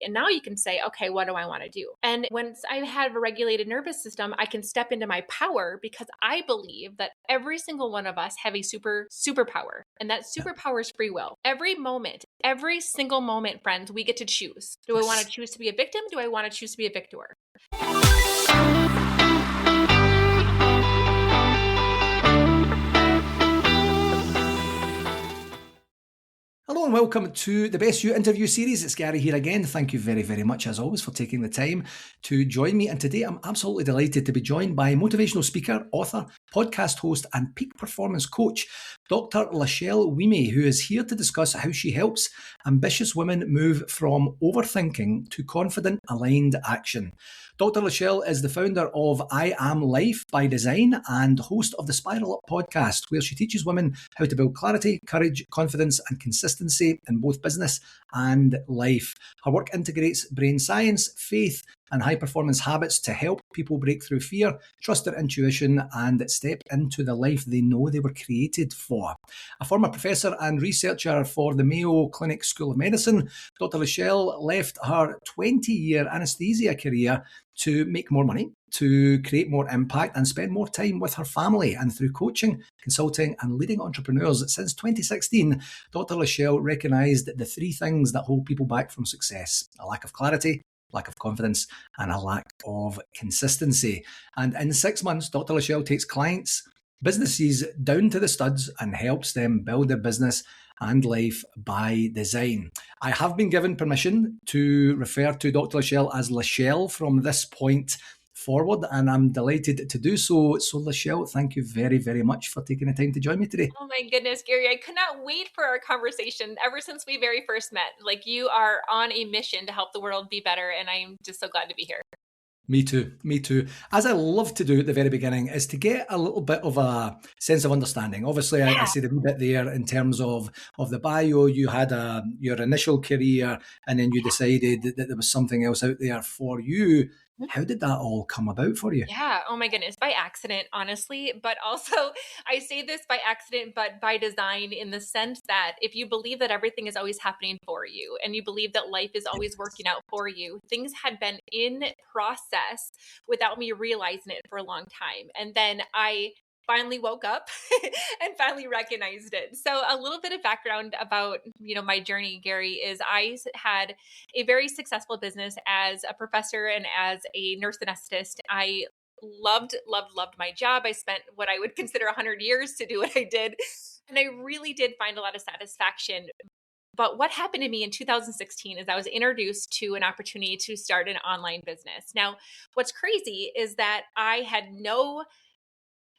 And now you can say, okay, what do I want to do? And once I have a regulated nervous system, I can step into my power because I believe that every single one of us have a superpower. And that superpower is free will. Every moment, every single moment, friends, we get to choose. Do I want to choose to be a victim? Do I want to choose to be a victor? Hello and welcome to the Best You interview series. It's Gary here again. Thank you very, very much as always for taking the time to join me. And today I'm absolutely delighted to be joined by motivational speaker, author, podcast host and peak performance coach, Dr. LaChelle Wieme, who is here to discuss how she helps ambitious women move from overthinking to confident, aligned action. Dr. LaChelle is the founder of I Am Life by Design and host of the Spiral Up podcast, where she teaches women how to build clarity, courage, confidence, and consistency in both business and life. Her work integrates brain science, faith, and high-performance habits to help people break through fear, trust their intuition, and step into the life they know they were created for. A former professor and researcher for the Mayo Clinic School of Medicine, Dr. LaChelle left her 20-year anesthesia career to make more money, to create more impact, and spend more time with her family. And through coaching, consulting, and leading entrepreneurs since 2016, Dr. LaChelle recognised the three things that hold people back from success: a lack of clarity, lack of confidence, and a lack of consistency. And in 6 months, Dr. LaChelle takes clients, businesses down to the studs and helps them build their business and life by design. I have been given permission to refer to Dr. LaChelle as LaChelle from this point forward, and I'm delighted to do so. So LaChelle, thank you very, very much for taking the time to join me today. Oh my goodness, Gary, I could not wait for our conversation ever since we very first met. Like, you are on a mission to help the world be better, and I'm just so glad to be here. Me too. As I love to do at the very beginning is to get a little bit of a sense of understanding. Obviously, I said a wee bit there in terms of the bio. You had your initial career and then you decided that there was something else out there for you. How did that all come about for you? Yeah. Oh my goodness. By accident, honestly. But also, I say this by accident, but by design, in the sense that if you believe that everything is always happening for you and you believe that life is always working out for you, things had been in process without me realizing it for a long time. And then I finally woke up and finally recognized it. So a little bit of background about, my journey, Gary, is I had a very successful business as a professor and as a nurse anesthetist. I loved my job. I spent what I would consider 100 years to do what I did. And I really did find a lot of satisfaction. But what happened to me in 2016 is I was introduced to an opportunity to start an online business. Now, what's crazy is that I had no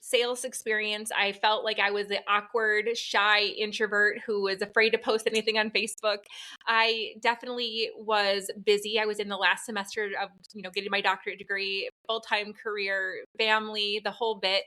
sales experience. I felt like I was the awkward, shy introvert who was afraid to post anything on Facebook. I definitely was busy. I was in the last semester of, getting my doctorate degree, full-time career, family, the whole bit.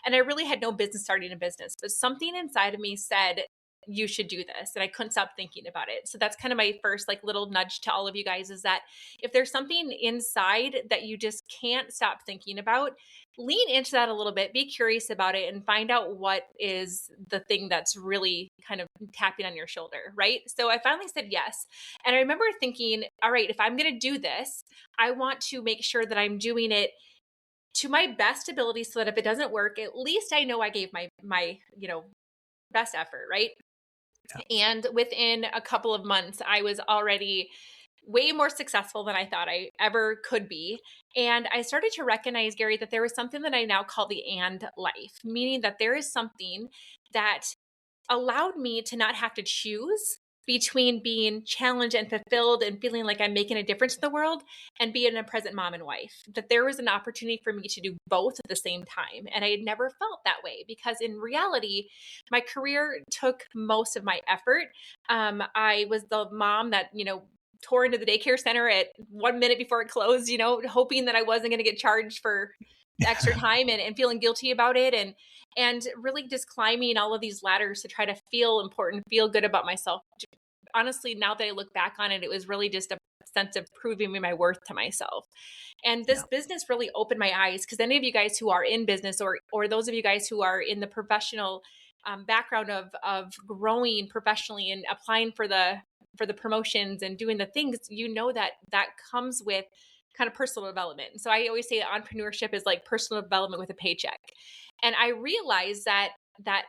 And I really had no business starting a business, but something inside of me said, you should do this. And I couldn't stop thinking about it. So that's kind of my first little nudge to all of you guys, is that if there's something inside that you just can't stop thinking about, lean into that a little bit, be curious about it, and find out what is the thing that's really kind of tapping on your shoulder, right? So I finally said yes. And I remember thinking, all right, if I'm going to do this, I want to make sure that I'm doing it to my best ability, so that if it doesn't work, at least I know I gave my best effort, right? Yeah. And within a couple of months, I was already way more successful than I thought I ever could be. And I started to recognize, Gary, that there was something that I now call the and life, meaning that there is something that allowed me to not have to choose between being challenged and fulfilled and feeling like I'm making a difference in the world and being a present mom and wife. That there was an opportunity for me to do both at the same time. And I had never felt that way, because in reality, my career took most of my effort. I was the mom that, tore into the daycare center at 1 minute before it closed, hoping that I wasn't going to get charged for extra time and feeling guilty about it. And really just climbing all of these ladders to try to feel important, feel good about myself. Honestly, now that I look back on it, it was really just a sense of proving my worth to myself. And this business really opened my eyes, because any of you guys who are in business, or those of you guys who are in the professional background of growing professionally and applying for the promotions and doing the things, you know that that comes with kind of personal development. So I always say that entrepreneurship is like personal development with a paycheck. And I realized that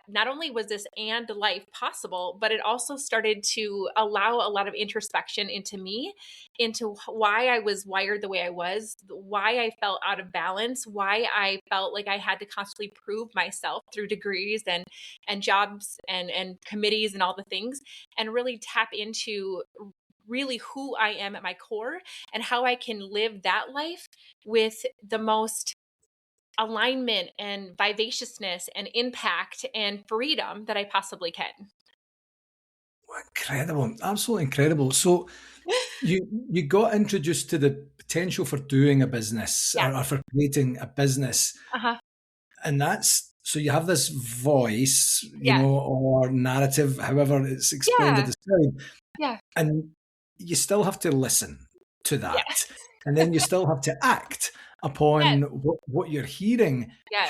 not only was this and life possible, but it also started to allow a lot of introspection into me, into why I was wired the way I was, why I felt out of balance, why I felt like I had to constantly prove myself through degrees and jobs and committees and all the things, and really tap into really who I am at my core and how I can live that life with the most alignment and vivaciousness and impact and freedom that I possibly can. Incredible, absolutely incredible. So you got introduced to the potential for doing a business, Yeah. or for creating a business, Uh-huh. and that's so you have this voice, Yeah. or narrative, however it's explained or Yeah. described, Yeah. and you still have to listen to Yeah. that, and then you still have to act Yes. upon what you're hearing. Yes.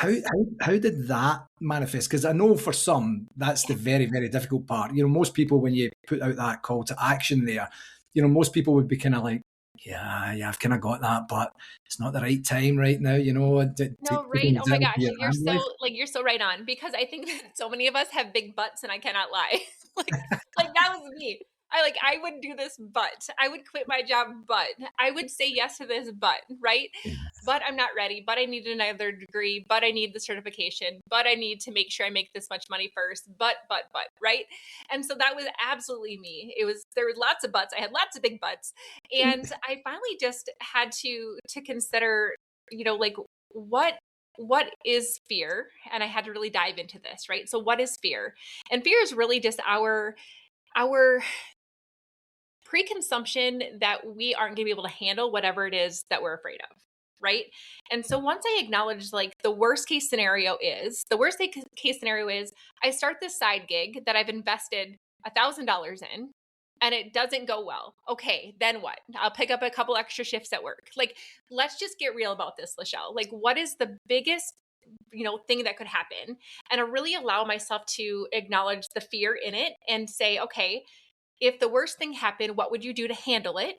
How did that manifest? Because I know for some that's the very, very difficult part. Most people, when you put out that call to action there, most people would be kind of like, yeah, I've kind of got that, but it's not the right time right now, to No, right. taking Oh it my into gosh. your hand life. You're so right on, because I think that so many of us have big butts and I cannot lie. Like that was me. I would do this, but I would quit my job, but I would say yes to this, but right. But I'm not ready, but I need another degree, but I need the certification, but I need to make sure I make this much money first, but right. And so that was absolutely me. There were lots of butts. I had lots of big butts. And I finally just had to consider, like what what is fear? And I had to really dive into this, right? So what is fear? And fear is really just our preconception that we aren't going to be able to handle whatever it is that we're afraid of, right? And so once I acknowledge, like, the worst case scenario is I start this side gig that I've invested $1,000 in, and it doesn't go well. Okay, then what? I'll pick up a couple extra shifts at work. Like, let's just get real about this, LaChelle. Like, what is the biggest thing that could happen? And I really allow myself to acknowledge the fear in it and say, okay, if the worst thing happened, what would you do to handle it?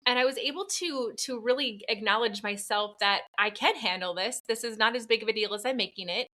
And I was able to really acknowledge myself that I can handle this. This is not as big of a deal as I'm making it,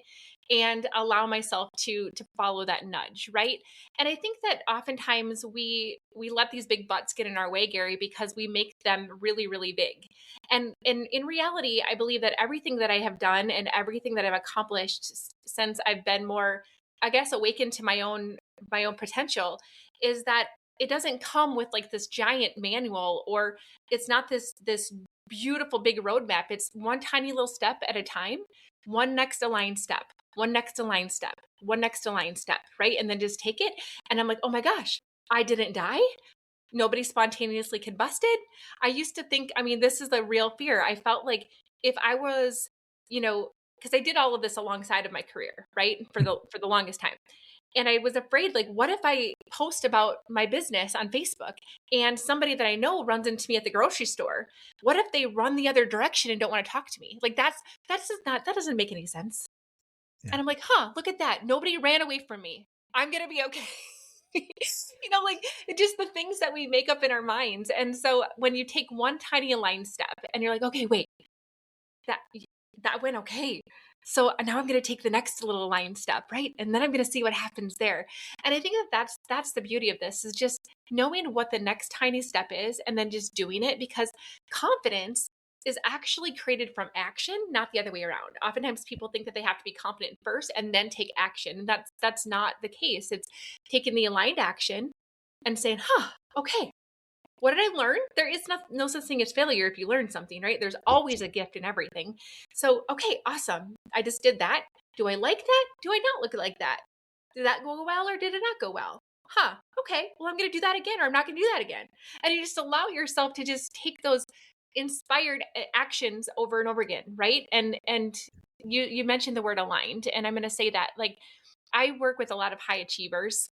and allow myself to follow that nudge, right? And I think that oftentimes we let these big butts get in our way, Gary, because we make them really, really big. And in reality, I believe that everything that I have done and everything that I've accomplished since I've been more, I guess, awakened to my own potential, is that it doesn't come with like this giant manual, or it's not this beautiful big roadmap. It's one tiny little step at a time, one next aligned step, one next aligned step, one next aligned step, right? And then just take it. And I'm like, oh my gosh, I didn't die. Nobody spontaneously combusted. I used to think, I mean, this is the real fear. I felt like if I was, because I did all of this alongside of my career, right? For the longest time. And I was afraid, like, what if I post about my business on Facebook and somebody that I know runs into me at the grocery store? What if they run the other direction and don't want to talk to me? Like, that doesn't make any sense. Yeah. And I'm like, look at that. Nobody ran away from me. I'm going to be okay. Like, just the things that we make up in our minds. And so when you take one tiny aligned step and you're like, okay, wait, that that went okay. So now I'm going to take the next little aligned step, right? And then I'm going to see what happens there. And I think that that's the beauty of this, is just knowing what the next tiny step is and then just doing it, because confidence is actually created from action, not the other way around. Oftentimes people think that they have to be confident first and then take action. And that's not the case. It's taking the aligned action and saying, okay, what did I learn? There is no such thing as failure if you learn something, right? There's always a gift in everything. So, okay, awesome. I just did that. Do I like that? Do I not look like that? Did that go well or did it not go well? Okay. Well, I'm going to do that again, or I'm not going to do that again. And you just allow yourself to just take those inspired actions over and over again, right? And you mentioned the word aligned, and I'm going to say that, like, I work with a lot of high achievers,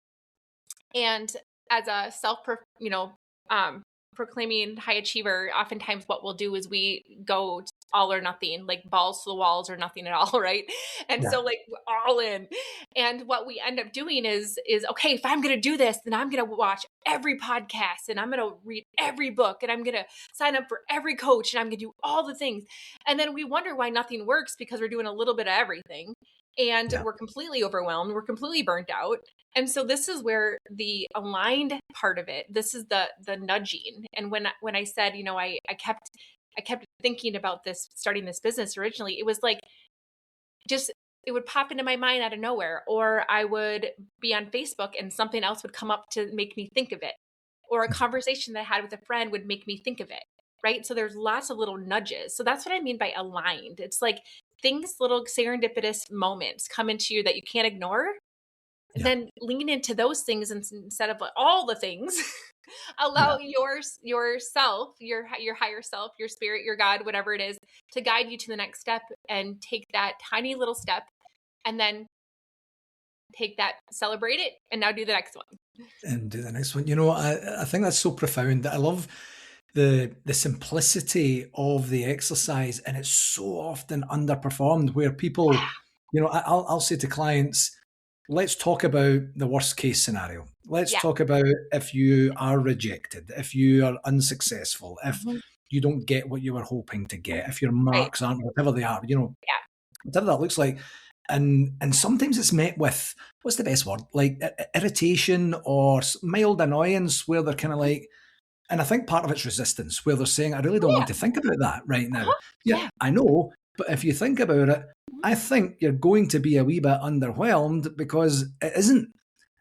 and as a self, proclaiming high achiever, oftentimes what we'll do is we go all or nothing, like balls to the walls or nothing at all, right? And Yeah. so like we're all in. And what we end up doing is okay, if I'm going to do this, then I'm going to watch every podcast and I'm going to read every book and I'm going to sign up for every coach and I'm going to do all the things. And then we wonder why nothing works because we're doing a little bit of everything and Yeah. we're completely overwhelmed, we're completely burnt out. And so this is where the aligned part of it, this is the nudging. And when I said, I kept thinking about this, starting this business originally, it was like just it would pop into my mind out of nowhere, or I would be on Facebook and something else would come up to make me think of it, or a conversation that I had with a friend would make me think of it, right? So there's lots of little nudges. So that's what I mean by aligned. It's like things, little serendipitous moments come into you that you can't ignore, Yeah. then lean into those things instead of like all the things. Allow Yeah. yourself, your higher self, your spirit, your God, whatever it is, to guide you to the next step and take that tiny little step and then take that, celebrate it, and now do the next one. And do the next one. You know, I think that's so profound. I love the simplicity of the exercise, and it's so often underperformed. Where people, you know, I'll say to clients, let's talk about the worst case scenario. Let's Yeah. talk about if you are rejected, if you are unsuccessful, if Mhm. you don't get what you were hoping to get, if your Right. marks aren't whatever they are. You know, Yeah. whatever that looks like. And sometimes it's met with, what's the best word, like irritation or mild annoyance, where they're kind of like, and I think part of it's resistance, where they're saying, I really Oh don't yeah. want to think about that right now. Uh-huh. Yeah, Yeah. I know, but if you think about it, Mhm. I think you're going to be a wee bit underwhelmed because it isn't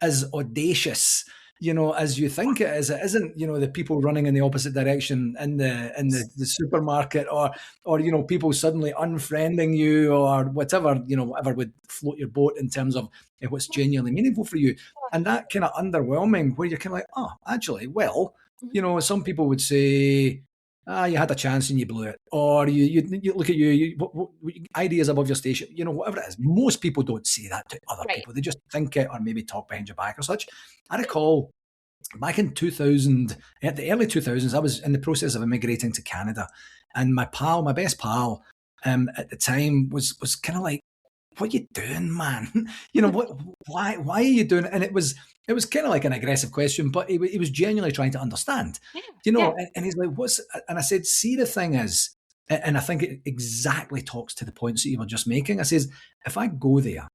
as audacious, you know, as you think it is. It isn't, you know, the people running in the opposite direction in the supermarket, or you know, people suddenly unfriending you, or whatever, you know, whatever would float your boat in terms of what's genuinely meaningful for you. And that kind of underwhelming, where you're kind of like, oh, actually, well, Mhm. you know, some people would say, you had a chance and you blew it, or you look at ideas above your station, you know, whatever it is. Most people don't say that to other Right. people; they just think it, or maybe talk behind your back or such. I recall back in 2000, at the early 2000s, I was in the process of immigrating to Canada, and my best pal, at the time was kind of like, what are you doing, man? You know, why are you doing it? And it was kind of like an aggressive question, but he was genuinely trying to understand, Yeah. you know. Yeah. And he's like, and I said, see, the thing is, and I think it exactly talks to the points that you were just making. I says, if I go there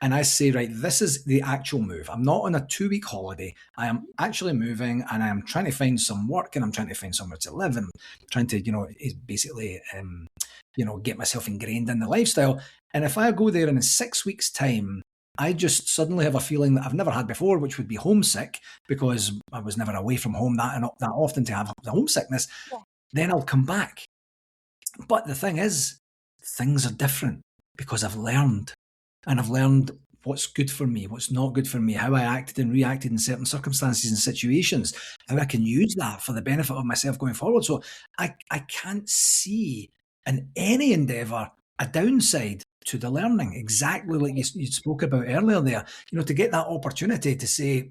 and I say, right, this is the actual move. I'm not on a 2 week holiday. I am actually moving, and I am trying to find some work, and I'm trying to find somewhere to live, and trying to, you know, basically, you know, get myself ingrained in the lifestyle. And if I go there in 6 weeks' time, I just suddenly have a feeling that I've never had before, which would be homesick, because I was never away from home that often to have the homesickness. Yeah. Then I'll come back. But the thing is, things are different because I've learned, and I've learned what's good for me, what's not good for me, how I acted and reacted in certain circumstances and situations, how I can use that for the benefit of myself going forward. So I can't see in any endeavor a downside to the learning, exactly like you spoke about earlier there. You know, to get that opportunity to say,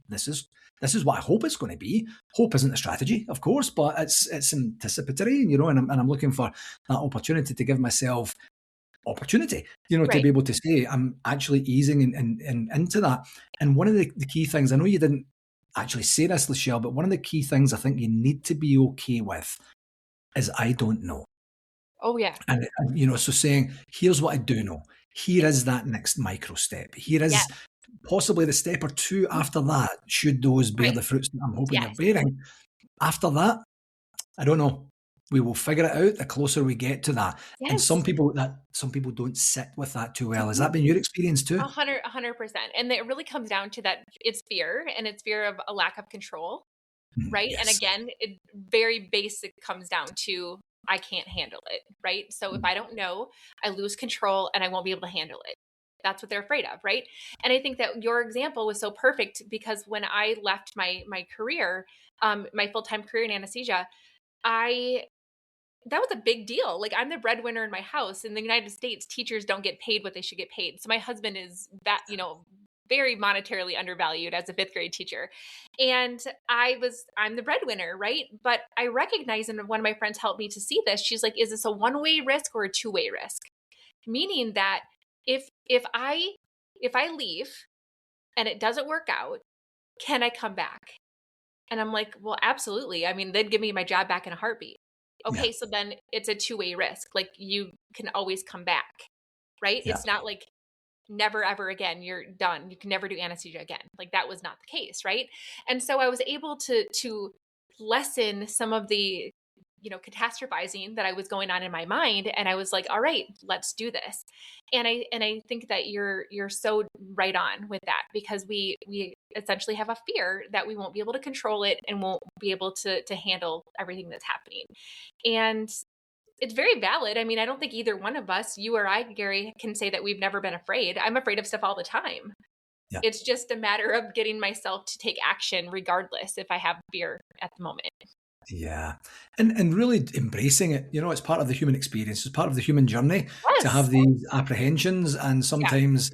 this is what I hope it's going to be. Hope isn't a strategy, of course, but it's anticipatory, you know, and I'm looking for that opportunity to give myself opportunity, you know, to Right. be able to say I'm actually easing into that. And one of the key things, I know you didn't actually say this, LaChelle, but one of the key things I think you need to be okay with is, I don't know. Oh yeah. And you know, so saying, here's what I do know. Here Yeah. is that next micro step. Here Yeah. is possibly the step or two after that, should those bear Right. the fruits that I'm hoping they're Yes. bearing. After that, I don't know. We will figure it out the closer we get to that. And Yes. some people don't sit with that too well. Has Mhm. that been your experience too? 100%. And it really comes down to that it's fear and it's fear of a lack of control, right? And Yes. again, it very basic comes down to I can't handle it, right? So if I don't know, I lose control and I won't be able to handle it. That's what they're afraid of, right? And I think that your example was so perfect because when I left my career, my full-time career in anesthesia, I that was a big deal. Like I'm the breadwinner in my house. In the United States, teachers don't get paid what they should get paid. So my husband is that, very monetarily undervalued as a fifth grade teacher. And I'm the breadwinner, right? But I recognize, and one of my friends helped me to see this. She's like, is this a one-way risk or a two-way risk? Meaning that if I leave and it doesn't work out, can I come back? And I'm like, well, absolutely. I mean, they'd give me my job back in a heartbeat. Yeah. Okay, so then it's a two-way risk. Like you can always come back, right? Yeah. It's not like never ever again, you're done. You can never do anesthesia again. Like that was not the case, right? And so I was able to lessen some of the catastrophizing that I was going on in my mind, and I was like, all right, let's do this. And I think that you're so right on with that, because we essentially have a fear that we won't be able to control it and won't be able to handle everything that's happening. And it's very valid. I mean, I don't think either one of us, you or I, Gary, can say that we've never been afraid. I'm afraid of stuff all the time. Yeah. It's just a matter of getting myself to take action regardless if I have fear at the moment. Yeah. And really embracing it. It's part of the human experience. It's part of the human journey to Yes. have these apprehensions, and Yeah. sometimes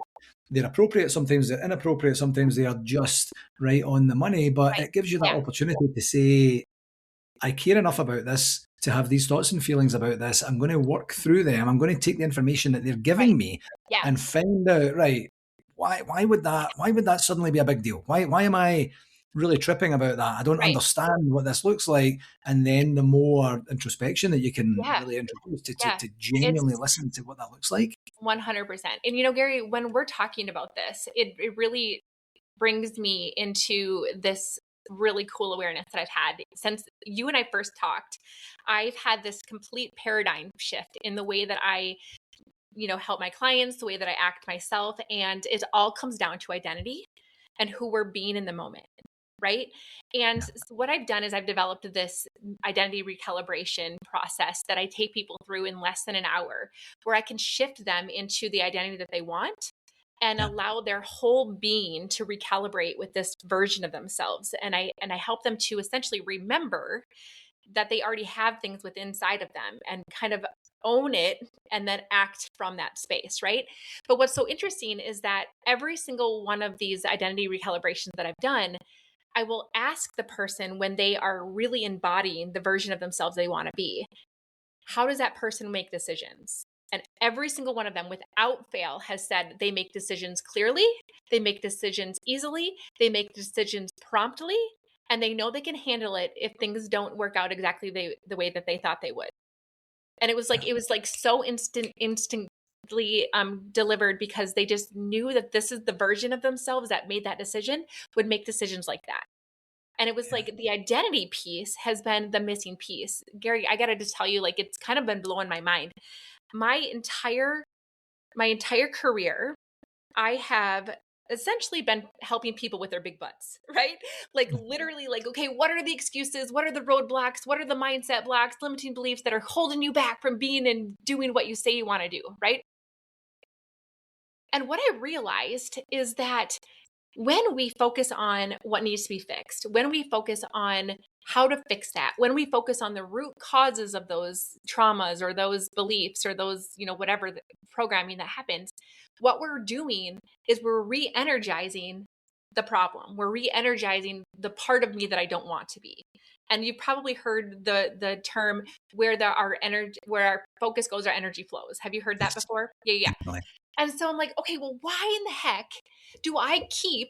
they're appropriate, sometimes they're inappropriate, sometimes they are just right on the money. But Right. it gives you that Yeah. opportunity to say, I care enough about this to have these thoughts and feelings about this. I'm going to work through them. I'm going to take the information that they're Right. giving me Yeah. and find out, right, why would that suddenly be a big deal? Why am I really tripping about that? I don't Right. understand what this looks like. And then the more introspection that you can Yeah. really introduce Yeah. to genuinely It's listen to what that looks like. 100%. And Gary, when we're talking about this, it really brings me into this really cool awareness that I've had since you and I first talked. I've had this complete paradigm shift in the way that I help my clients, the way that I act myself. And it all comes down to identity and who we're being in the moment. Right. And Yeah. so what I've done is I've developed this identity recalibration process that I take people through in less than an hour, where I can shift them into the identity that they want and Yeah. allow their whole being to recalibrate with this version of themselves. And I help them to essentially remember that they already have things within inside of them and kind of own it and then act from that space, right? But what's so interesting is that every single one of these identity recalibrations that I've done, I will ask the person when they are really embodying the version of themselves they want to be, how does that person make decisions? And every single one of them, without fail, has said they make decisions clearly, they make decisions easily, they make decisions promptly, and they know they can handle it if things don't work out exactly the way that they thought they would. And it was like so instantly delivered, because they just knew that this is the version of themselves that made that decision, would make decisions like that. And it was Yeah. like the identity piece has been the missing piece. Gary, I got to just tell you, like, it's kind of been blowing my mind. My entire career, I have essentially been helping people with their big butts, right? Like literally, like, okay, what are the excuses? What are the roadblocks? What are the mindset blocks, limiting beliefs that are holding you back from being and doing what you say you want to do, right? And what I realized is that when we focus on what needs to be fixed, when we focus on how to fix that, when we focus on the root causes of those traumas or those beliefs or those, whatever the programming that happens, what we're doing is we're re energizing the problem. We're re energizing the part of me that I don't want to be. And you've probably heard the term where our focus goes, our energy flows. Have you heard that Yes. before? Yeah, yeah. Definitely. And so I'm like, okay, well, why in the heck do I keep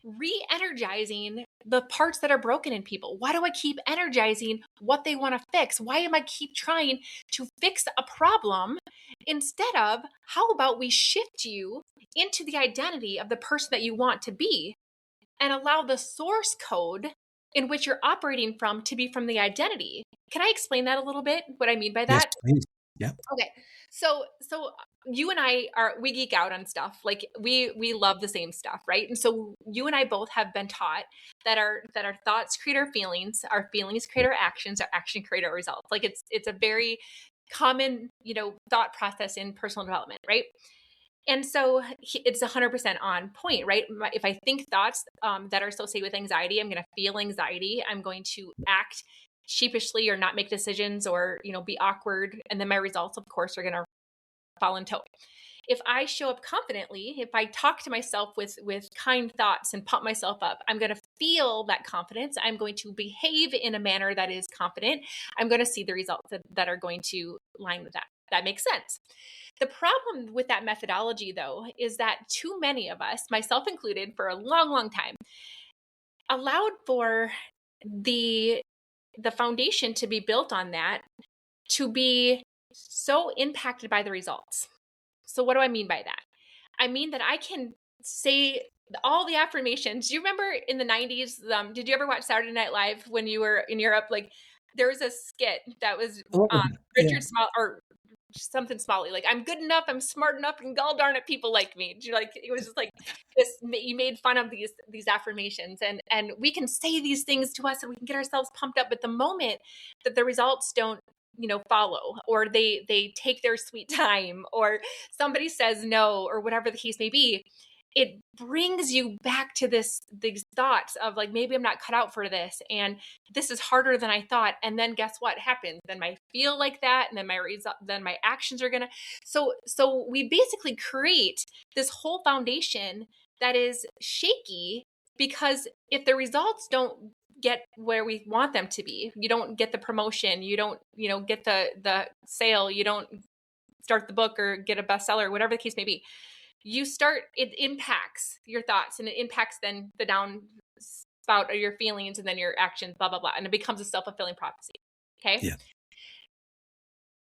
re-energizing the parts that are broken in people? Why do I keep energizing what they want to fix? Why am I keep trying to fix a problem instead of, how about we shift you into the identity of the person that you want to be and allow the source code in which you're operating from to be from the identity? Can I explain that a little bit? What I mean by Yes, that? please. Yeah. Okay. So you and we geek out on stuff. Like we love the same stuff, right? And so you and I both have been taught that our thoughts create our feelings create our action create our results. Like it's a very common, thought process in personal development, right? And so it's 100% on point, right? If I think thoughts that are associated with anxiety, I'm going to feel anxiety. I'm going to act sheepishly or not make decisions or, be awkward. And then my results, of course, are going to fall in tow. if I show up confidently, if I talk to myself with kind thoughts and pump myself up, I'm going to feel that confidence. I'm going to behave in a manner that is confident. I'm going to see the results that are going to line with that. That makes sense. The problem with that methodology, though, is that too many of us, myself included, for a long, long time, allowed for the foundation to be built on that to be so impacted by the results. So what do I mean by that? I mean that I can say all the affirmations. Do you remember in the 90s, did you ever watch Saturday Night Live when you were in Europe? Like there was a skit that was Oh, yeah. Richard Small or something Smalley, like I'm good enough, I'm smart enough, and gall darn it, people like me. Like it was just like this. You made fun of these affirmations, and we can say these things to us, and we can get ourselves pumped up. But the moment that the results don't, follow, or they take their sweet time, or somebody says no, or whatever the case may be, it brings you back to these thoughts of like, maybe I'm not cut out for this, and this is harder than I thought. And then guess what happens? Then I feel like that, and then my actions are gonna. So we basically create this whole foundation that is shaky, because if the results don't get where we want them to be, you don't get the promotion, you don't get the sale, you don't start the book or get a bestseller, whatever the case may be, it impacts your thoughts, and it impacts then the down spout of your feelings, and then your actions, blah, blah, blah. And it becomes a self-fulfilling prophecy. Okay. Yeah.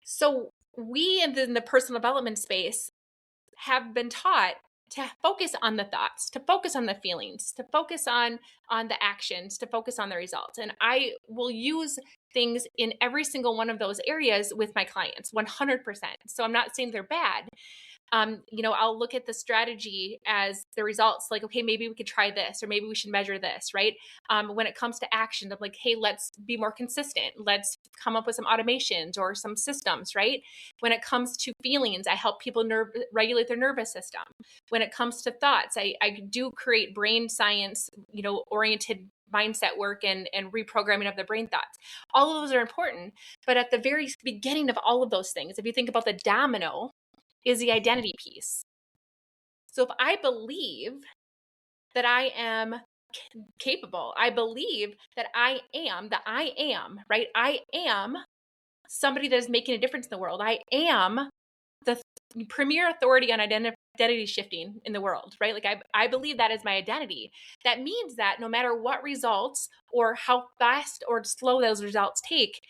So we in the personal development space have been taught to focus on the thoughts, to focus on the feelings, to focus on the actions, to focus on the results. And I will use things in every single one of those areas with my clients, 100%. So I'm not saying they're bad. I'll look at the strategy as the results, like, okay, maybe we could try this, or maybe we should measure this, right? When it comes to action, I'm like, hey, let's be more consistent. Let's come up with some automations or some systems, right? When it comes to feelings, I help people regulate their nervous system. When it comes to thoughts, I do create brain science, oriented mindset work and reprogramming of the brain thoughts. All of those are important. But at the very beginning of all of those things, if you think about the domino, is the identity piece. So if I believe that I am capable, I believe that I am, right? I am somebody that is making a difference in the world. I am the premier authority on identity shifting in the world, right? Like I believe that is my identity. That means that no matter what results or how fast or slow those results take,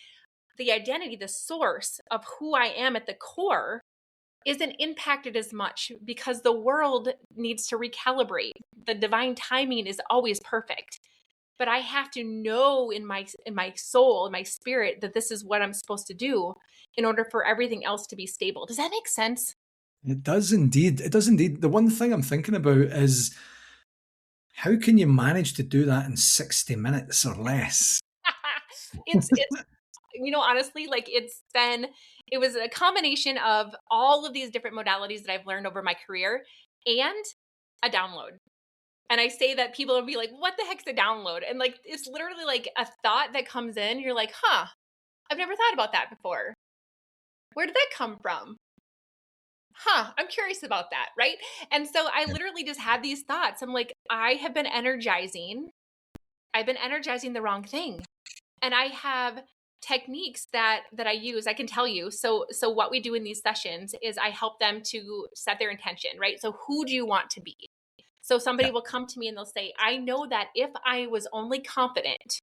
the identity, the source of who I am at the core, isn't impacted as much, because the world needs to recalibrate. The divine timing is always perfect. But I have to know in my soul, in my spirit, that this is what I'm supposed to do in order for everything else to be stable. Does that make sense? It does indeed. It does indeed. The one thing I'm thinking about is how can you manage to do that in 60 minutes or less? It's honestly, like it was a combination of all of these different modalities that I've learned over my career and a download. And I say that people will be like, what the heck's a download? And like, it's literally like a thought that comes in. You're like, huh, I've never thought about that before. Where did that come from? Huh, I'm curious about that, right? And so I literally just had these thoughts. I'm like, I've been energizing the wrong thing. And I have techniques that I use. I can tell you. So what we do in these sessions is I help them to set their intention, right? So who do you want to be? So somebody will come to me and they'll say, I know that if I was only confident,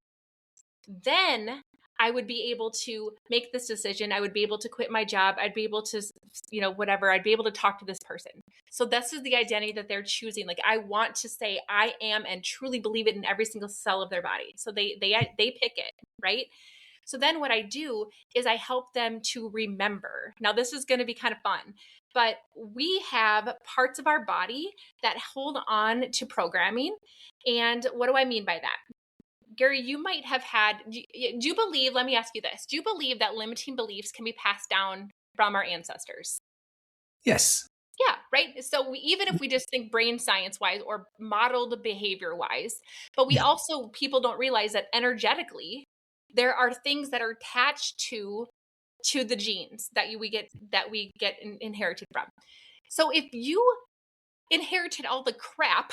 then I would be able to make this decision. I would be able to quit my job. I'd be able to, whatever. I'd be able to talk to this person. So this is the identity that they're choosing. Like, I want to say I am, and truly believe it in every single cell of their body. So they pick it, right? So then what I do is I help them to remember. Now, this is going to be kind of fun, but we have parts of our body that hold on to programming. And what do I mean by that? Gary, you might have had, do you believe, let me ask you this, do you believe that limiting beliefs can be passed down from our ancestors? Yes. Yeah, right. So even if we just think brain science wise or modeled behavior wise, but we also, people don't realize that energetically, there are things that are attached to the genes that we get inherited from. So if you inherited all the crap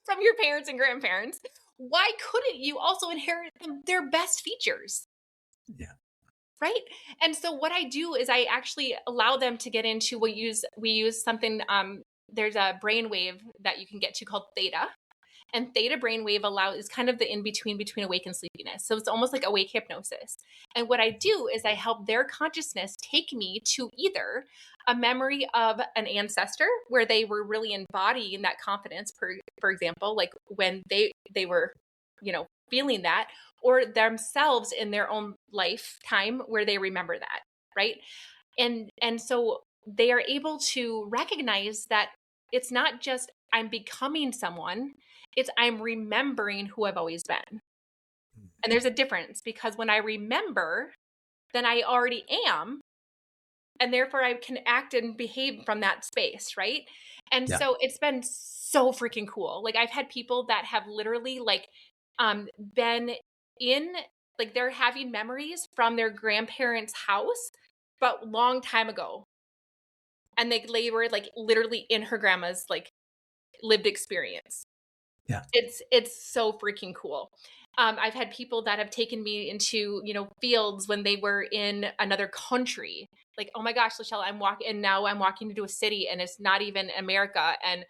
from your parents and grandparents, why couldn't you also inherit their best features? Yeah. Right. And so what I do is I actually allow them to get into, we use something, there's a brainwave that you can get to called theta. And theta brainwave is kind of the in between awake and sleepiness. So it's almost like awake hypnosis. And what I do is I help their consciousness take me to either a memory of an ancestor where they were really embodying that confidence, for example, like when they were, feeling that, or themselves in their own lifetime where they remember that, right? And so they are able to recognize that it's not just I'm becoming someone, it's I'm remembering who I've always been. And there's a difference, because when I remember, then I already am, and therefore I can act and behave from that space, right? And Yeah. so it's been so freaking cool. Like I've had people that have literally been in, like they're having memories from their grandparents' house, but long time ago. And they were like literally in her grandma's like lived experience. Yeah. It's so freaking cool. I've had people that have taken me into, fields when they were in another country. Like, oh my gosh, LaChelle, now I'm walking into a city and it's not even America, and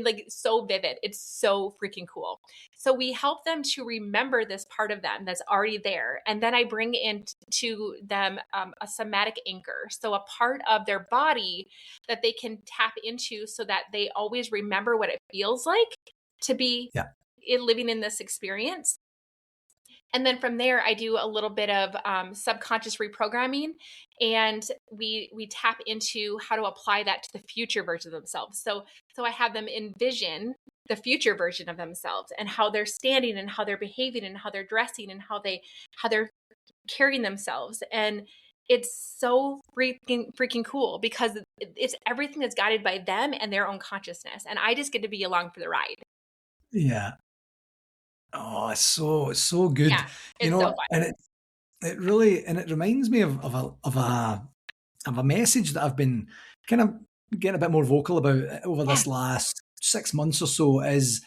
like so vivid. It's so freaking cool. So we help them to remember this part of them that's already there. And then I bring into them a somatic anchor. So a part of their body that they can tap into so that they always remember what it feels like to be Yeah. living in this experience. And then from there, I do a little bit of subconscious reprogramming, and we tap into how to apply that to the future version of themselves. So I have them envision the future version of themselves and how they're standing and how they're behaving and how they're dressing and how they're carrying themselves. And it's so freaking cool, because it's everything that's guided by them and their own consciousness, and I just get to be along for the ride. Yeah. Oh, it's so good. Yeah, it's so fun. And it really, and it reminds me of a message that I've been kind of getting a bit more vocal about over Yeah. this last 6 months or so. Is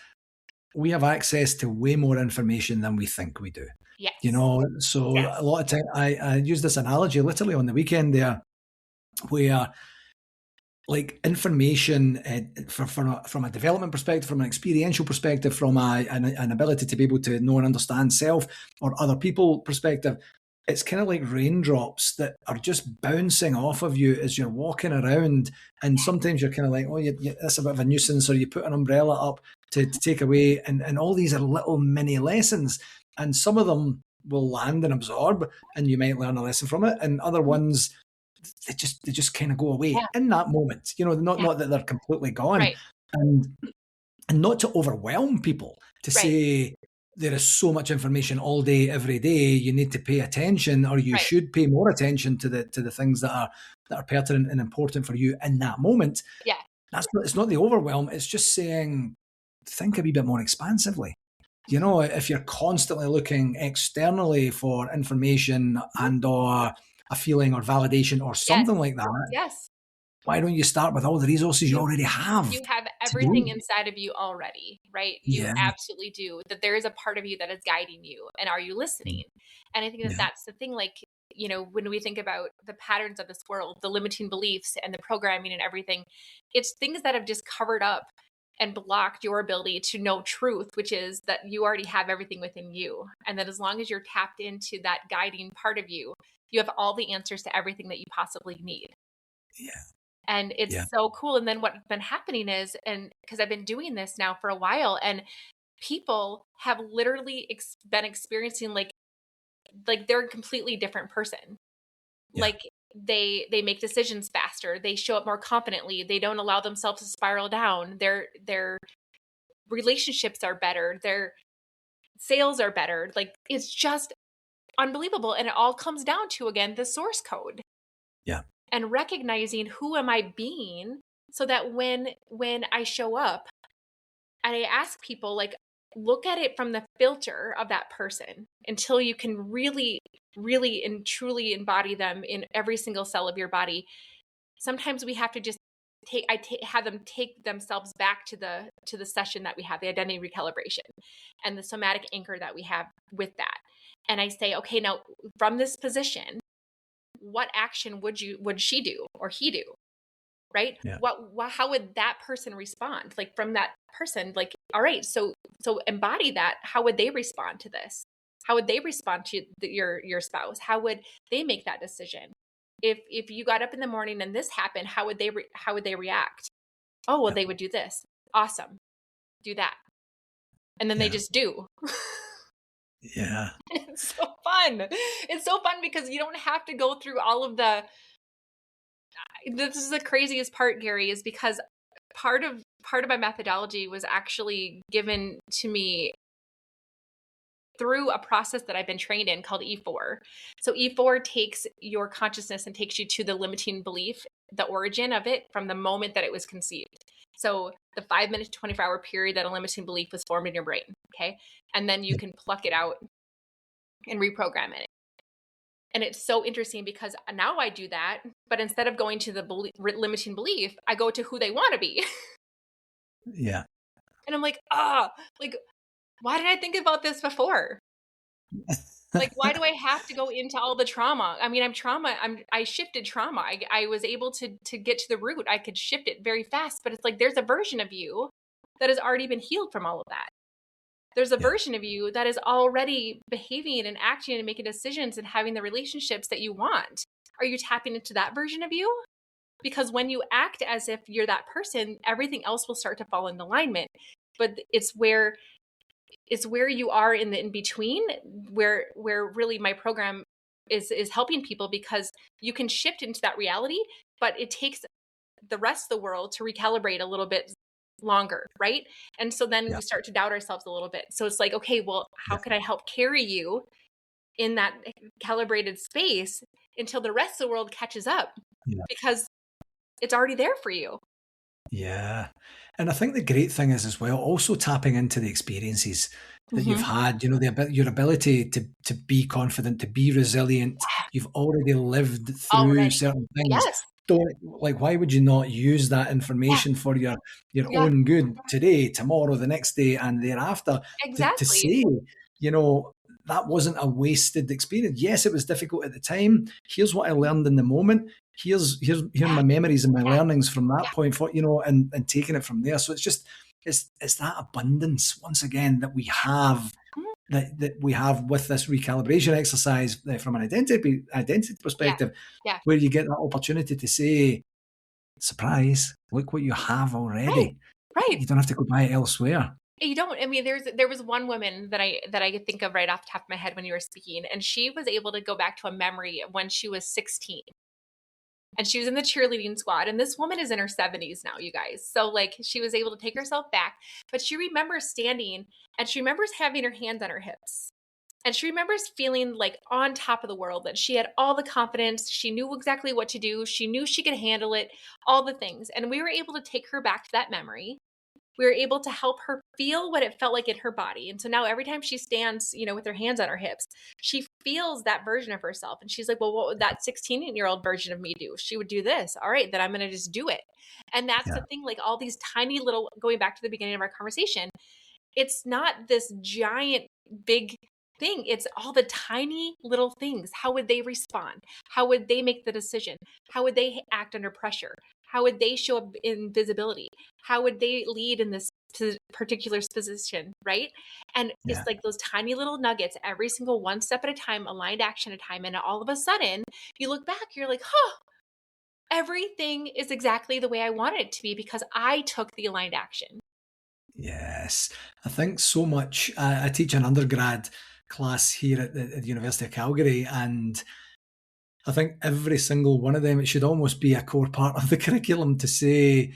we have access to way more information than we think we do. Yes. So a Yes. lot of time I use this analogy literally on the weekend there, where like information from a development perspective, from an experiential perspective, from an ability to be able to know and understand self or other people perspective, it's kind of like raindrops that are just bouncing off of you as you're walking around. And sometimes you're kind of like, oh, that's a bit of a nuisance, or you put an umbrella up to take away. And all these are little mini lessons. And some of them will land and absorb, and you might learn a lesson from it. And other ones, they just kind of go away Yeah. in that moment. Not Yeah. not that they're completely gone, Right. and and not to overwhelm people to Right. say there is so much information all day, every day. You need to pay attention, or you Right. should pay more attention to the things that are pertinent and important for you in that moment. Yeah. It's not the overwhelm. It's just saying, think a wee bit more expansively. If you're constantly looking externally for information and or a feeling or validation or Yes. something like that, Yes. why don't you start with all the resources you You already have you have to do? everything inside of you already, right? You Yeah, absolutely do. That there is a part of you that is guiding you. And are you listening? And I think that yeah, that's the thing. Like, when we think about the patterns of this world, the limiting beliefs and the programming and everything, it's things that have just covered up and blocked your ability to know truth, which is that you already have everything within you. And that as long as you're tapped into that guiding part of you, you have all the answers to everything that you possibly need. yeah, And it's yeah, so cool. And then what's been happening is, and because I've been doing this now for a while, and people have literally been experiencing like they're a completely different person. yeah, Like they make decisions faster, they show up more confidently, they don't allow themselves to spiral down, their relationships are better, their sales are better. Like it's just unbelievable. And it all comes down to, again, the source code yeah, and recognizing who am I being, so that when I show up and I ask people, like, look at it from the filter of that person until you can really, really and truly embody them in every single cell of your body. Sometimes we have to just have them take themselves back to the session that we have, the identity recalibration and the somatic anchor that we have with that. And I say, okay, now from this position, what action would she do or he do? Right? Yeah. How would that person respond? Like from that person, like, all right, so embody that. How would they respond to this? How would they respond to your spouse? How would they make that decision? If you got up in the morning and this happened, how would they react? Oh, well, Yeah. they would do this. Awesome. Do that. And then they just do. Yeah. It's so fun. It's so fun because you don't have to go through all of this is the craziest part, Gary, is because part of my methodology was actually given to me through a process that I've been trained in called E4. So E4 takes your consciousness and takes you to the limiting belief, the origin of it from the moment that it was conceived. So the 5 minute to 24-hour period that a limiting belief was formed in your brain. Okay. And then you can pluck it out and reprogram it. And it's so interesting because now I do that, but instead of going to the limiting belief, I go to who they want to be. Yeah. And I'm like, like, why did I think about this before? Like, why do I have to go into all the trauma? I mean, I shifted trauma. I was able to get to the root. I could shift it very fast, but it's like, there's a version of you that has already been healed from all of that. There's a version of you that is already behaving and acting and making decisions and having the relationships that you want. Are you tapping into that version of you? Because when you act as if you're that person, everything else will start to fall in alignment. But it's where you are in the in between, where really my program is helping people, because you can shift into that reality, but it takes the rest of the world to recalibrate a little bit longer, right? And so then we start to doubt ourselves a little bit. So it's like, okay, well, how can I help carry you in that calibrated space until the rest of the world catches up? Because it's already there for you. Yeah. And I think the great thing is as well, also tapping into the experiences that you've had, you know, your ability to be confident, to be resilient. You've already lived through certain things. Yes. Why would you not use that information for your own good today, tomorrow, the next day, and thereafter to say, you know, that wasn't a wasted experience. Yes, it was difficult at the time. Here's what I learned in the moment. Here are my memories and my learnings from that point for, you know, and taking it from there. So it's just, it's that abundance once again that we have, that we have with this recalibration exercise from an identity perspective, where you get that opportunity to say, surprise, look what you have already. Right. You don't have to go buy it elsewhere. You don't. I mean, there was one woman that I could think of right off the top of my head when you were speaking, and she was able to go back to a memory of when she was 16. And she was in the cheerleading squad. And this woman is in her 70s now, you guys. So like, she was able to take herself back, but she remembers standing and she remembers having her hands on her hips. And she remembers feeling like on top of the world, that she had all the confidence. She knew exactly what to do. She knew she could handle it, all the things. And we were able to take her back to that memory. We were able to help her feel what it felt like in her body. And so now every time she stands, you know, with her hands on her hips, she feels that version of herself. And she's like, well, what would that 16-year-old version of me do? She would do this. All right, then I'm going to just do it. And that's the thing, like all these tiny little, going back to the beginning of our conversation, it's not this giant, big thing. It's all the tiny little things. How would they respond? How would they make the decision? How would they act under pressure? How would they show up in visibility? How would they lead in this particular position, right? And it's like those tiny little nuggets, every single one step at a time, aligned action at a time. And all of a sudden, you look back, you're like, everything is exactly the way I wanted it to be because I took the aligned action. Yes. I think so much. I teach an undergrad class here at the University of Calgary, and I think every single one of them, it should almost be a core part of the curriculum to say,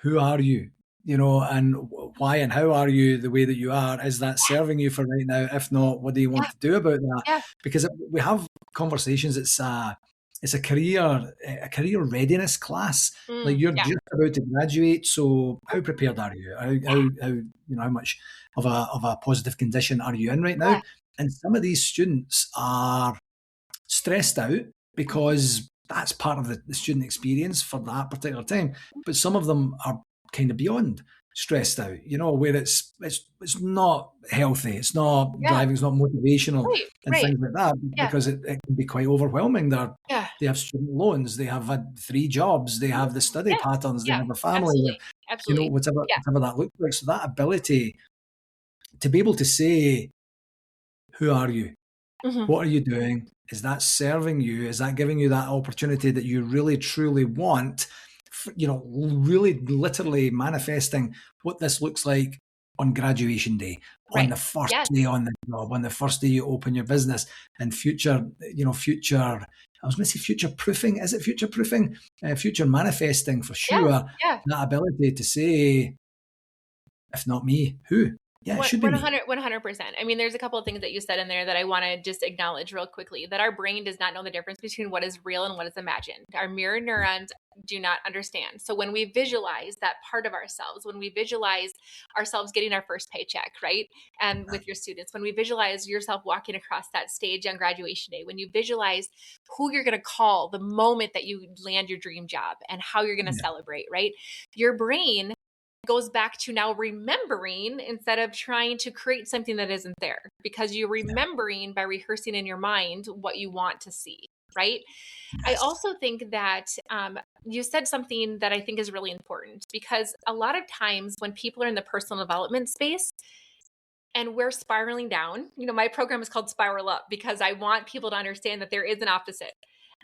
who are you? You know, and why and how are you the way that you are? Is that serving you for right now? If not, what do you want to do about that? Because we have conversations, it's a career readiness class. Like you're just about to graduate, so how prepared are you? How you know, how much of a positive condition are you in right now? And some of these students are stressed out because that's part of the student experience for that particular time. But some of them are kind of beyond stressed out, where it's not healthy, it's not Yeah. driving, it's not motivational Right. and Right. things like that, Yeah. because it can be quite overwhelming. Yeah. They have student loans, they have had 3 jobs, they have the study Yeah. patterns, they Yeah. have a family, Absolutely. Absolutely. Yeah. whatever that looks like. So that ability to be able to say, who are you? Hmm. What are you doing? Is that serving you? Is that giving you that opportunity that you really truly want? Really literally manifesting what this looks like on graduation day, on Right. the first Yes. day on the job, on the first day you open your business, and future. I was going to say future proofing. Is it future proofing? Future manifesting for Yeah. sure. Yeah. That ability to say, if not me, who? Yeah, it One should be me. 100%. I mean, there's a couple of things that you said in there that I want to just acknowledge real quickly, that our brain does not know the difference between what is real and what is imagined. Our mirror neurons do not understand. So when we visualize that part of ourselves, when we visualize ourselves getting our first paycheck, right? And with your students, when we visualize yourself walking across that stage on graduation day, when you visualize who you're going to call the moment that you land your dream job and how you're going to Yeah, celebrate, right? Your brain goes back to now remembering instead of trying to create something that isn't there, because you're yeah, remembering by rehearsing in your mind what you want to see, right? I yes, also think that you said something that I think is really important, because a lot of times when people are in the personal development space and we're spiraling down, my program is called Spiral Up because I want people to understand that there is an opposite.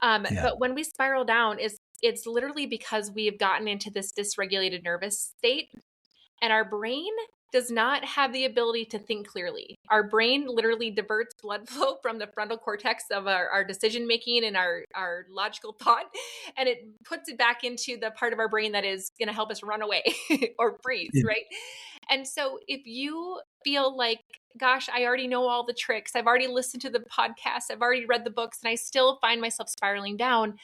yeah, But when we spiral down, it's literally because we have gotten into this dysregulated nervous state, and our brain does not have the ability to think clearly. Our brain literally diverts blood flow from the frontal cortex of our decision making and our logical thought, and it puts it back into the part of our brain that is going to help us run away or freeze, yeah, right? And so if you feel like, gosh, I already know all the tricks, I've already listened to the podcasts, I've already read the books, and I still find myself spiraling down,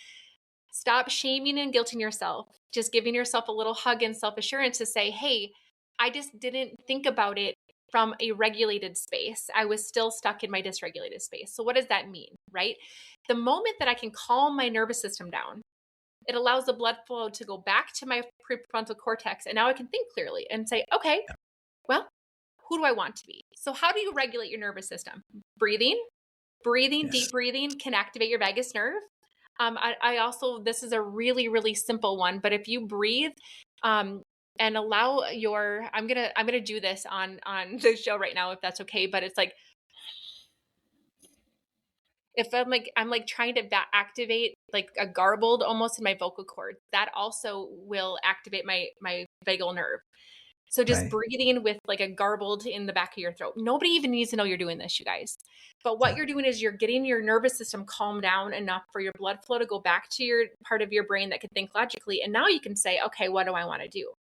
stop shaming and guilting yourself. Just giving yourself a little hug and self assurance to say, hey, I just didn't think about it from a regulated space. I was still stuck in my dysregulated space. So, what does that mean, right? The moment that I can calm my nervous system down, it allows the blood flow to go back to my prefrontal cortex. And now I can think clearly and say, okay, well, who do I want to be? So, how do you regulate your nervous system? Breathing. yes. Deep breathing can activate your vagus nerve. I also, this is a really, really simple one, but if you breathe, and allow I'm gonna do this on the show right now, if that's okay. But it's like, if I'm like trying to activate like a garbled almost in my vocal cords, that also will activate my vagal nerve. So just Right. breathing with like a garbled in the back of your throat. Nobody even needs to know you're doing this, you guys. But what Yeah. you're doing is you're getting your nervous system calmed down enough for your blood flow to go back to your part of your brain that can think logically. And now you can say, okay, what do I want to do?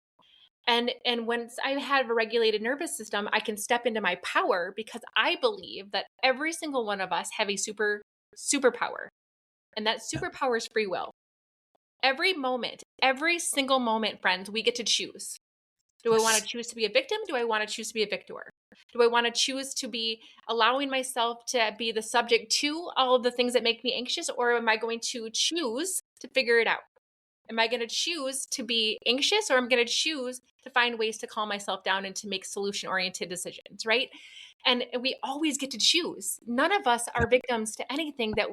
And once I have a regulated nervous system, I can step into my power, because I believe that every single one of us have a superpower. And that Yeah. superpower is free will. Every moment, every single moment, friends, we get to choose. Do I want to Yes. choose to be a victim? Do I want to choose to be a victor? Do I want to choose to be allowing myself to be the subject to all of the things that make me anxious? Or am I going to choose to figure it out? Am I going to choose to be anxious, or am I going to choose to find ways to calm myself down and to make solution oriented decisions, right? And we always get to choose. None of us Yeah. are victims to anything that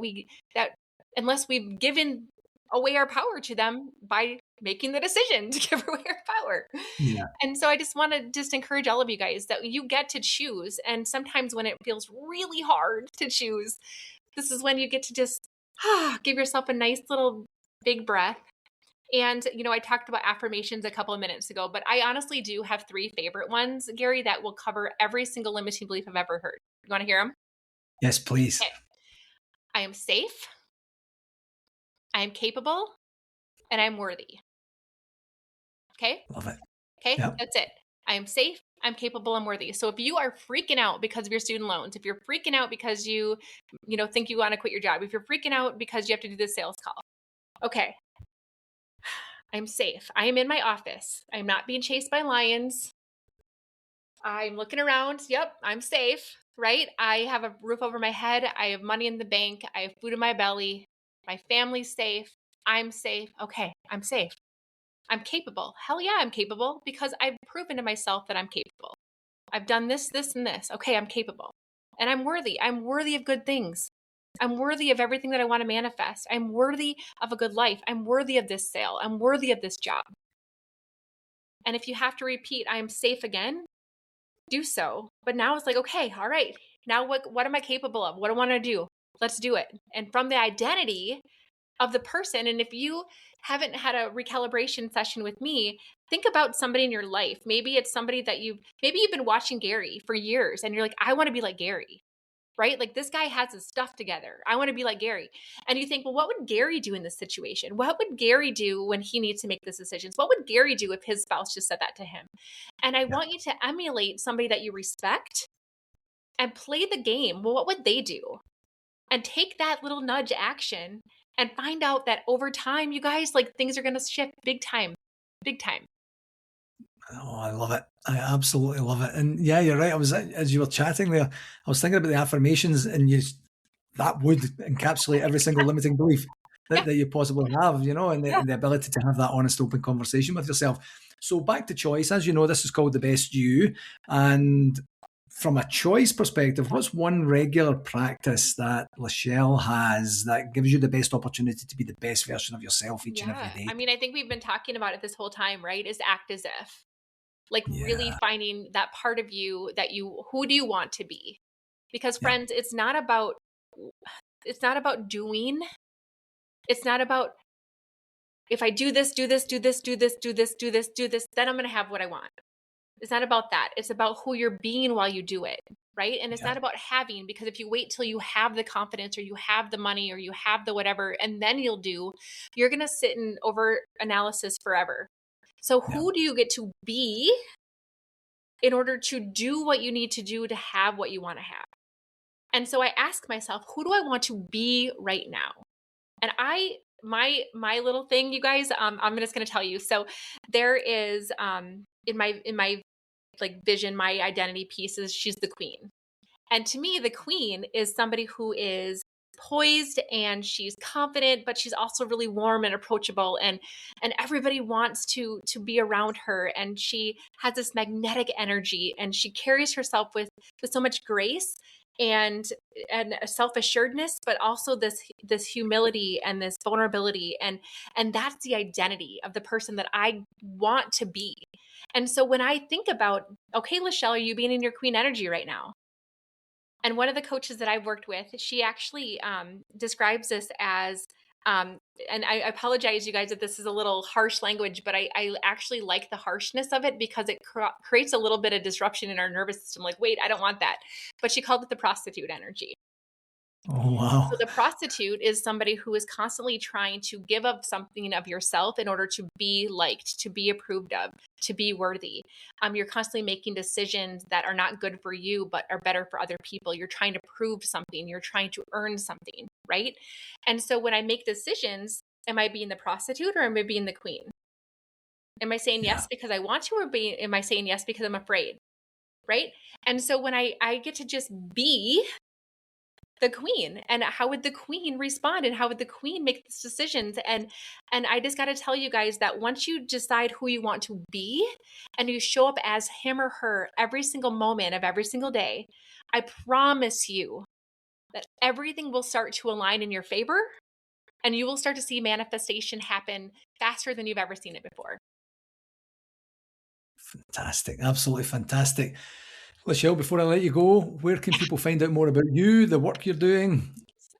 unless we've given away our power to them by making the decision to give away our power. Yeah. And so I just want to just encourage all of you guys that you get to choose. And sometimes when it feels really hard to choose, this is when you get to just give yourself a nice little big breath. And, I talked about affirmations a couple of minutes ago, but I honestly do have 3 favorite ones, Gary, that will cover every single limiting belief I've ever heard. You want to hear them? Yes, please. Okay. I am safe, I am capable, and I'm worthy. Okay. Love it. Okay. Yeah. That's it. I am safe, I'm capable, I'm worthy. So if you are freaking out because of your student loans, if you're freaking out because you think you want to quit your job, if you're freaking out because you have to do this sales call, okay, I'm safe. I am in my office. I'm not being chased by lions. I'm looking around. Yep, I'm safe, right? I have a roof over my head. I have money in the bank. I have food in my belly. My family's safe. I'm safe. Okay, I'm safe. I'm capable. Hell yeah, I'm capable because I've proven to myself that I'm capable. I've done this, this, and this. Okay, I'm capable. And I'm worthy. I'm worthy of good things. I'm worthy of everything that I want to manifest. I'm worthy of a good life. I'm worthy of this sale. I'm worthy of this job. And if you have to repeat, I am safe again, do so. But now it's like, okay, all right. Now what am I capable of? What do I want to do? Let's do it. And from the identity of the person, and if you haven't had a recalibration session with me, think about somebody in your life. Maybe it's somebody that maybe you've been watching Gary for years and you're like, I want to be like Gary. Right? Like this guy has his stuff together. I want to be like Gary. And you think, well, what would Gary do in this situation? What would Gary do when he needs to make these decisions? What would Gary do if his spouse just said that to him? And I want you to emulate somebody that you respect and play the game. Well, what would they do? And take that little nudge action and find out that over time, you guys, like things are going to shift big time, big time. Oh, I love it. I absolutely love it. And yeah, you're right. As you were chatting there, I was thinking about the affirmations, and that would encapsulate every single limiting belief Yeah. that you possibly have, and Yeah. and the ability to have that honest, open conversation with yourself. So back to choice. As you know, this is called The Best You. And from a choice perspective, what's one regular practice that LaChelle has that gives you the best opportunity to be the best version of yourself each and every day? I mean, I think we've been talking about it this whole time, right? Is act as if. Like really Yeah. finding that part of you that who do you want to be? Because Yeah. friends, it's not about doing. It's not about if I do this, do this, do this, do this, do this, do this, do this, then I'm going to have what I want. It's not about that. It's about who you're being while you do it. Right. And it's Yeah. not about having, because if you wait till you have the confidence or you have the money or you have the whatever, and then you're going to sit in over analysis forever. So Yeah. who do you get to be in order to do what you need to do to have what you want to have? And so I ask myself, who do I want to be right now? And my little thing, you guys, I'm just going to tell you. So there is, in my like vision, my identity piece is she's the queen. And to me, the queen is somebody who is poised and she's confident, but she's also really warm and approachable, and everybody wants to be around her, and she has this magnetic energy, and she carries herself with so much grace and self-assuredness, but also this humility and this vulnerability, and that's the identity of the person that I want to be. And so when I think about, okay, LaChelle, are you being in your queen energy right now? And one of the coaches that I've worked with, she actually describes this as, and I apologize, you guys, if this is a little harsh language, but I actually like the harshness of it because it creates a little bit of disruption in our nervous system. Like, wait, I don't want that. But she called it the prostitute energy. Oh, wow. So the prostitute is somebody who is constantly trying to give up something of yourself in order to be liked, to be approved of, to be worthy. You're constantly making decisions that are not good for you, but are better for other people. You're trying to prove something. You're trying to earn something, right? And so when I make decisions, am I being the prostitute or am I being the queen? Am I saying Yeah. yes because I want to, or am I saying yes because I'm afraid, right? And so when I get to just be the queen, and how would the queen respond, and how would the queen make these decisions, and I just got to tell you guys that once you decide who you want to be and you show up as him or her every single moment of every single day, I promise you that everything will start to align in your favor, and you will start to see manifestation happen faster than you've ever seen it before. Fantastic. Absolutely fantastic. LaChelle, before I let you go, where can people find out more about you, the work you're doing?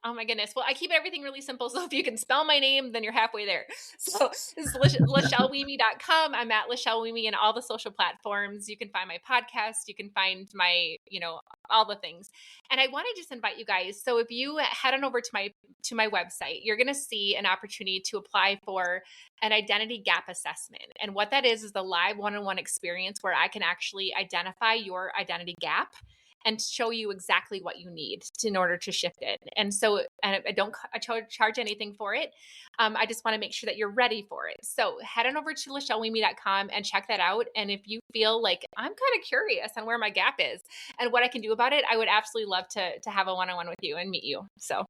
Oh my goodness. Well, I keep everything really simple. So if you can spell my name, then you're halfway there. So this is LaChelleWieme.com. I'm at LaChelle Wieme in all the social platforms. You can find my podcast. You can find my, all the things. And I want to just invite you guys. So if you head on over to my website, you're going to see an opportunity to apply for an identity gap assessment. And what that is the live one-on-one experience where I can actually identify your identity gap and show you exactly what you need in order to shift it. And so, and I don't charge anything for it. I just want to make sure that you're ready for it. So head on over to LaChelleWieme.com and check that out. And if you feel like I'm kind of curious on where my gap is and what I can do about it, I would absolutely love to have a one-on-one with you and meet you. So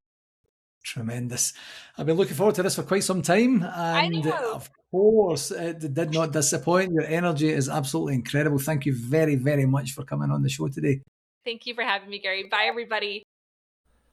Tremendous. I've been looking forward to this for quite some time, I and know. of course, it did not disappoint. Your energy is absolutely incredible. Thank you very, very much for coming on the show today. Thank you for having me, Gary. Bye, everybody.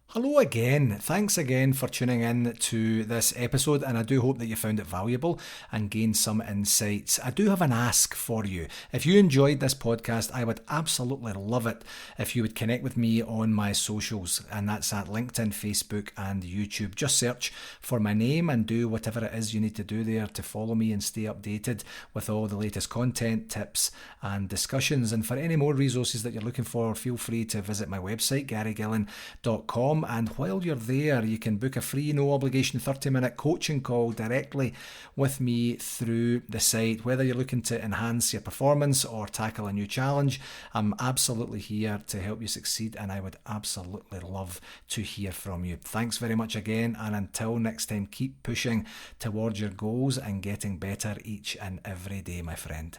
Hello again. Thanks again for tuning in to this episode, and I do hope that you found it valuable and gained some insights. I do have an ask for you. If you enjoyed this podcast, I would absolutely love it if you would connect with me on my socials, and that's at LinkedIn, Facebook, and YouTube. Just search for my name and do whatever it is you need to do there to follow me and stay updated with all the latest content, tips, and discussions. And for any more resources that you're looking for, feel free to visit my website, garygillen.com. And while you're there, you can book a free, no obligation 30-minute coaching call directly with me through the site. Whether you're looking to enhance your performance or tackle a new challenge, I'm absolutely here to help you succeed, and I would absolutely love to hear from you. Thanks very much again, and until next time, keep pushing towards your goals and getting better each and every day, my friend.